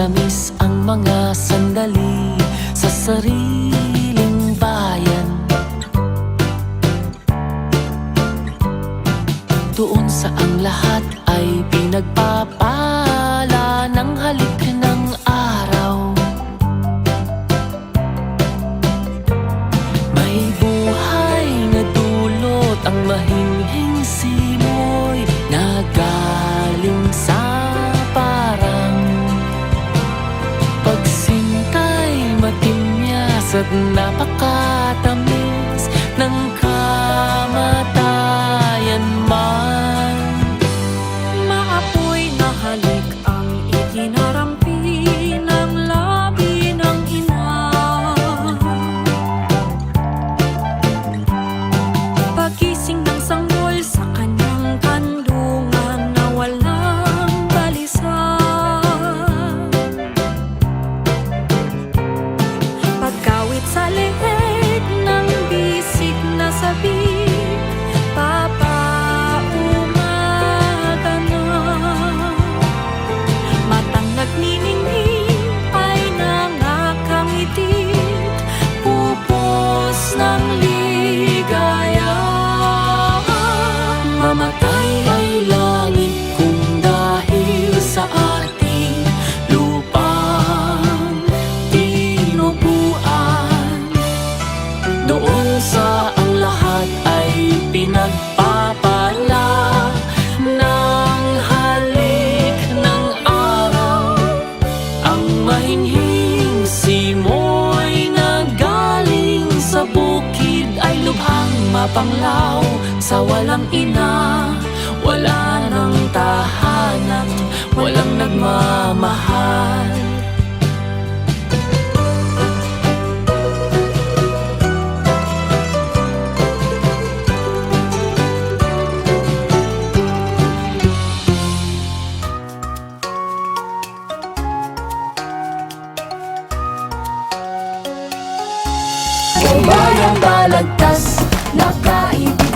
Matamis ang mga sandali sa sariling bayan. Doon sa ang lahat ay pinagpapala ng halik ng araw. May buhay na dulot ang mahinghing simoy na galing sa parang pagsintay, matimyas at napakatamis ng kamatayan man. Maapoy na halik ang itinarampi ng labi ng ina. Pagising ng sanggol sa kanyang kandungan na walang balisa. Pagkawit sa leeg ng bisig na sabik, Papa, umaga na. Matang nagniningning ay nangakangitit, pupos ng ligaya. Mamatay ay langit kung dahil sa ating lupang tinubuan. Doon sa ang lahat ay pinagpapala ng halik ng araw. Ang mahinhing simoy na galing sa bukid ay lubhang mapanglaw. Sa walang ina, wala nang tahanan, walang nagmamahal. Bayang balagtas, nakaibig